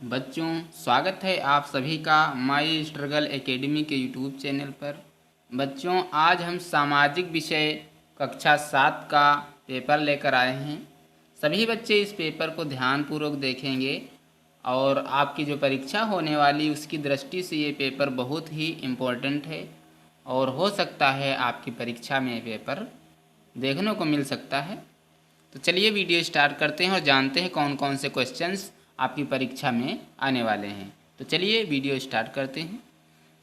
बच्चों, स्वागत है आप सभी का माई स्ट्रगल एकेडमी के यूट्यूब चैनल पर। बच्चों, आज हम सामाजिक विषय कक्षा 7 का पेपर लेकर आए हैं। सभी बच्चे इस पेपर को ध्यानपूर्वक देखेंगे और आपकी जो परीक्षा होने वाली उसकी दृष्टि से ये पेपर बहुत ही इम्पोर्टेंट है और हो सकता है आपकी परीक्षा में पेपर देखने को मिल सकता है। तो चलिए वीडियो स्टार्ट करते हैं और जानते हैं कौन कौन से क्वेश्चंस आपकी परीक्षा में आने वाले हैं। तो चलिए वीडियो स्टार्ट करते हैं।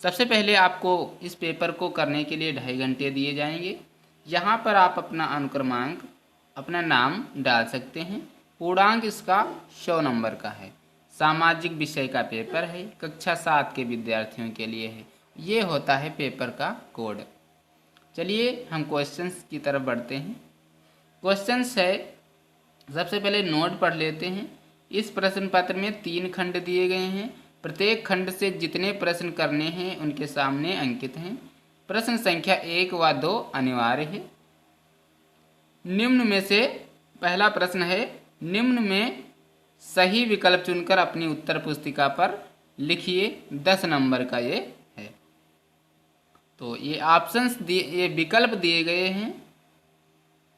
सबसे पहले आपको इस पेपर को करने के लिए 2.5 घंटे दिए जाएंगे। यहाँ पर आप अपना अनुक्रमांक, अपना नाम डाल सकते हैं। पूर्णांक इसका 100 नंबर का है। सामाजिक विषय का पेपर है, कक्षा 7 के विद्यार्थियों के लिए है। ये होता है पेपर का कोड। चलिए हम क्वेश्चंस की तरफ बढ़ते हैं। क्वेश्चंस है, सबसे पहले नोट पढ़ लेते हैं। इस प्रश्न पत्र में 3 खंड दिए गए हैं। प्रत्येक खंड से जितने प्रश्न करने हैं उनके सामने अंकित हैं। प्रश्न संख्या 1 व 2 अनिवार्य है। निम्न में से पहला प्रश्न है, निम्न में सही विकल्प चुनकर अपनी उत्तर पुस्तिका पर लिखिए। 10 नंबर का ये है। तो ये ऑप्शंस दिए, ये विकल्प दिए गए हैं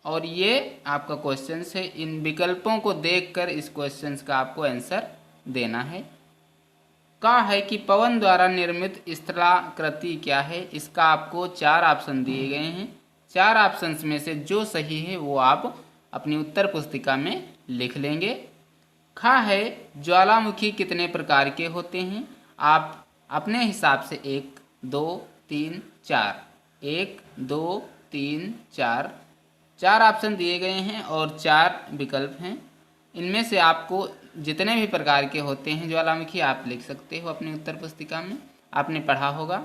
और ये आपका क्वेश्चन है। इन विकल्पों को देखकर इस क्वेश्चन का आपको आंसर देना है। कहा है कि पवन द्वारा निर्मित स्थलाकृति क्या है। इसका आपको 4 ऑप्शन दिए गए हैं। 4 ऑप्शंस में से जो सही है वो आप अपनी उत्तर पुस्तिका में लिख लेंगे। खा है, ज्वालामुखी कितने प्रकार के होते हैं। आप अपने हिसाब से 1 2 3 4 1 2 3 4 ऑप्शन दिए गए हैं और 4 विकल्प हैं। इनमें से आपको जितने भी प्रकार के होते हैं ज्वालामुखी आप लिख सकते हो अपनी उत्तर पुस्तिका में, आपने पढ़ा होगा।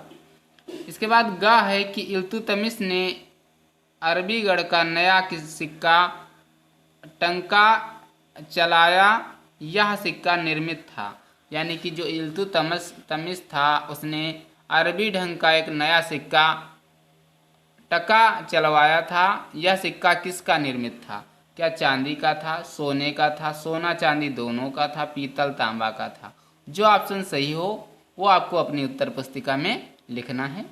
इसके बाद गा है कि इल्तुतमिश ने अरबीगढ़ का नया सिक्का टंका चलाया, यह सिक्का निर्मित था। यानी कि जो इल्तुतमिश था उसने अरबी ढंग का एक नया सिक्का टका चलवाया था। यह सिक्का किसका निर्मित था। क्या चांदी का था, सोने का था, सोना चांदी दोनों का था, पीतल तांबा का था। जो ऑप्शन सही हो वो आपको अपनी उत्तर पुस्तिका में लिखना है।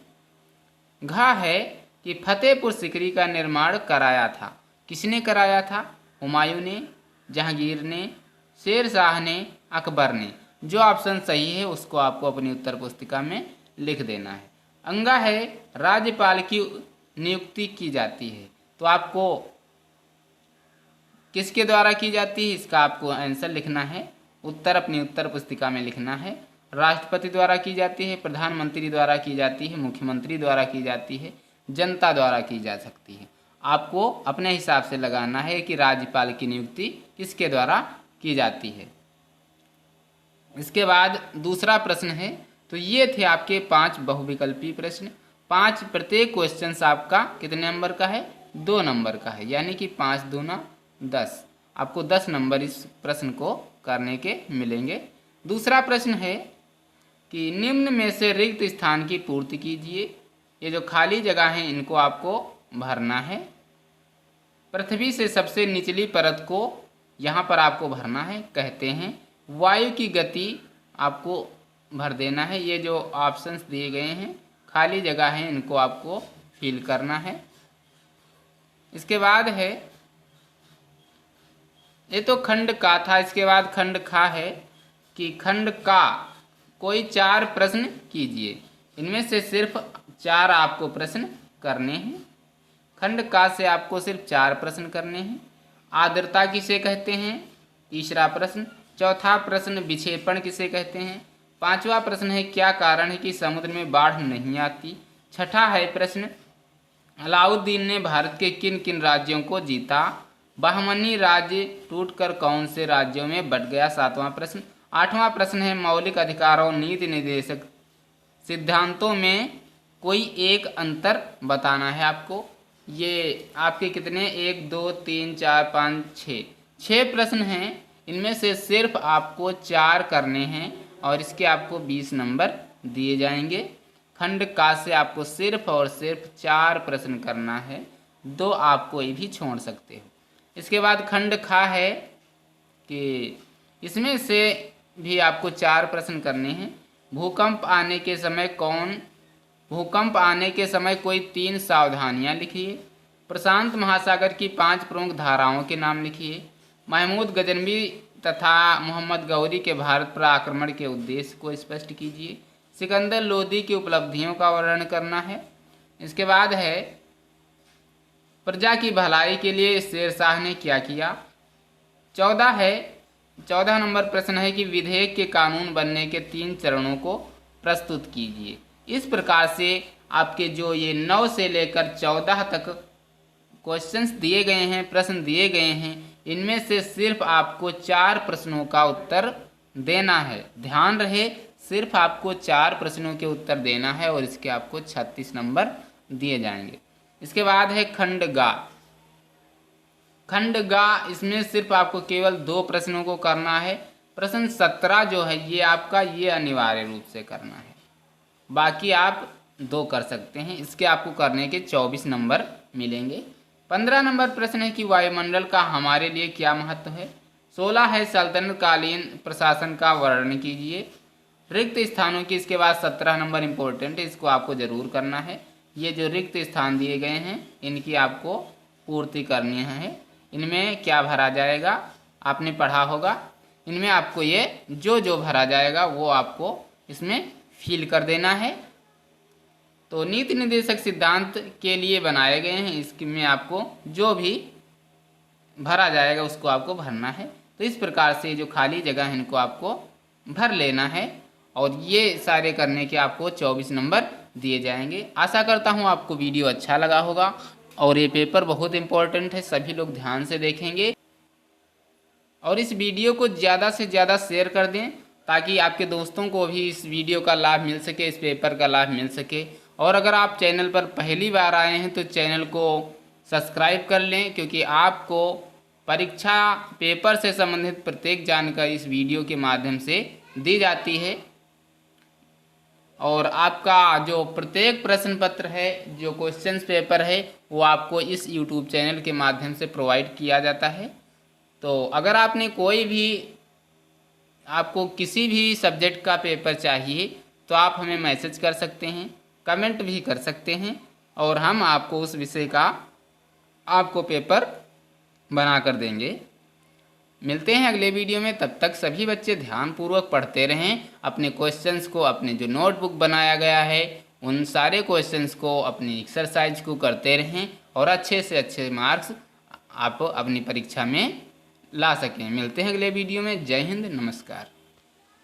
घा है कि फतेहपुर सिकरी का निर्माण कराया था। किसने कराया था। हुमायूं ने, जहांगीर ने, शेर शाह ने, अकबर ने। जो ऑप्शन सही है उसको आपको अपनी उत्तर पुस्तिका में लिख देना है। अंगा है, राज्यपाल की नियुक्ति की जाती है। तो आपको किसके द्वारा की जाती है इसका आपको आंसर लिखना है। उत्तर अपनी उत्तर पुस्तिका में लिखना है। राष्ट्रपति द्वारा की जाती है, प्रधानमंत्री द्वारा की जाती है, मुख्यमंत्री द्वारा की जाती है, जनता द्वारा की जा सकती है। आपको अपने हिसाब से लगाना है कि राज्यपाल की नियुक्ति किसके द्वारा की जाती है। इसके बाद दूसरा प्रश्न है। तो ये थे आपके 5 बहुविकल्पी प्रश्न। 5 प्रत्येक क्वेश्चन आपका कितने नंबर का है, 2 नंबर का है। यानी कि 5 दूना 10, आपको 10 नंबर इस प्रश्न को करने के मिलेंगे। दूसरा प्रश्न है कि निम्न में से रिक्त स्थान की पूर्ति कीजिए। ये जो खाली जगह है इनको आपको भरना है। पृथ्वी से सबसे निचली परत को यहाँ पर आपको भरना है। कहते हैं वायु की गति आपको भर देना है। ये जो ऑप्शंस दिए गए हैं खाली जगह है इनको आपको फिल करना है। इसके बाद है, ये तो खंड का था। इसके बाद खंड खा है कि खंड का कोई 4 प्रश्न कीजिए। इनमें से सिर्फ 4 आपको प्रश्न करने हैं। खंड का से आपको सिर्फ 4 प्रश्न करने हैं। आर्द्रता किसे कहते हैं, तीसरा प्रश्न। चौथा प्रश्न विक्षेपण किसे कहते हैं। 5वां प्रश्न है क्या कारण है कि समुद्र में बाढ़ नहीं आती। छठा है प्रश्न, अलाउद्दीन ने भारत के किन किन राज्यों को जीता। बहमनी राज्य टूटकर कौन से राज्यों में बट गया। 7वां प्रश्न। 8वां प्रश्न है मौलिक अधिकारों नीति निर्देशक सिद्धांतों में कोई एक अंतर बताना है आपको। ये आपके कितने 1 2 3 4 5 6 प्रश्न हैं। इनमें से सिर्फ आपको 4 करने हैं और इसके आपको 20 नंबर दिए जाएंगे। खंड का से आपको सिर्फ और सिर्फ 4 प्रश्न करना है, 2 आप कोई भी छोड़ सकते हो। इसके बाद खंड खा है कि इसमें से भी आपको 4 प्रश्न करने हैं। भूकंप आने के समय कोई 3 सावधानियां लिखिए। प्रशांत महासागर की 5 प्रमुख धाराओं के नाम लिखिए। महमूद गजनवी तथा मोहम्मद गौरी के भारत पर आक्रमण के उद्देश्य को स्पष्ट कीजिए। सिकंदर लोदी की उपलब्धियों का वर्णन करना है। इसके बाद है प्रजा की भलाई के लिए शेरशाह ने क्या किया। 14 नंबर प्रश्न है कि विधेयक के कानून बनने के 3 चरणों को प्रस्तुत कीजिए। इस प्रकार से आपके जो ये 9 से लेकर 14 तक क्वेश्चंस दिए गए हैं, प्रश्न दिए गए हैं, इनमें से सिर्फ आपको 4 प्रश्नों का उत्तर देना है। ध्यान रहे, सिर्फ आपको 4 प्रश्नों के उत्तर देना है और इसके आपको 36 नंबर दिए जाएंगे। इसके बाद है खंड गा, इसमें सिर्फ आपको केवल 2 प्रश्नों को करना है। प्रश्न 17 जो है ये आपका ये अनिवार्य रूप से करना है, बाकी आप 2 कर सकते हैं। इसके आपको करने के 24 नंबर मिलेंगे। 15 नंबर प्रश्न है कि वायुमंडल का हमारे लिए क्या महत्व है। 16 है सल्तनत कालीन प्रशासन का वर्णन कीजिए। रिक्त स्थानों की इसके बाद 17 नंबर इम्पोर्टेंट है, इसको आपको ज़रूर करना है। ये जो रिक्त स्थान दिए गए हैं इनकी आपको पूर्ति करनी है। इनमें क्या भरा जाएगा आपने पढ़ा होगा। इनमें आपको ये जो भरा जाएगा वो आपको इसमें फिल कर देना है। तो नीति निर्देशक सिद्धांत के लिए बनाए गए हैं, इसमें आपको जो भी भरा जाएगा उसको आपको भरना है। तो इस प्रकार से जो खाली जगह है इनको आपको भर लेना है और ये सारे करने के आपको 24 नंबर दिए जाएंगे। आशा करता हूँ आपको वीडियो अच्छा लगा होगा और ये पेपर बहुत इम्पोर्टेंट है, सभी लोग ध्यान से देखेंगे और इस वीडियो को ज़्यादा से ज़्यादा शेयर कर दें ताकि आपके दोस्तों को भी इस वीडियो का लाभ मिल सके, इस पेपर का लाभ मिल सके। और अगर आप चैनल पर पहली बार आए हैं तो चैनल को सब्सक्राइब कर लें, क्योंकि आपको परीक्षा पेपर से संबंधित प्रत्येक जानकारी इस वीडियो के माध्यम से दी जाती है। और आपका जो प्रत्येक प्रश्न पत्र है, जो क्वेश्चंस पेपर है, वो आपको इस यूट्यूब चैनल के माध्यम से प्रोवाइड किया जाता है। तो अगर आपने आपको किसी भी सब्जेक्ट का पेपर चाहिए तो आप हमें मैसेज कर सकते हैं, कमेंट भी कर सकते हैं और हम आपको उस विषय का आपको पेपर बना कर देंगे। मिलते हैं अगले वीडियो में, तब तक सभी बच्चे ध्यानपूर्वक पढ़ते रहें। अपने क्वेश्चंस को, अपने जो नोटबुक बनाया गया है उन सारे क्वेश्चंस को, अपनी एक्सरसाइज को करते रहें और अच्छे से अच्छे मार्क्स आप अपनी परीक्षा में ला सकें। मिलते हैं अगले वीडियो में। जय हिंद, नमस्कार।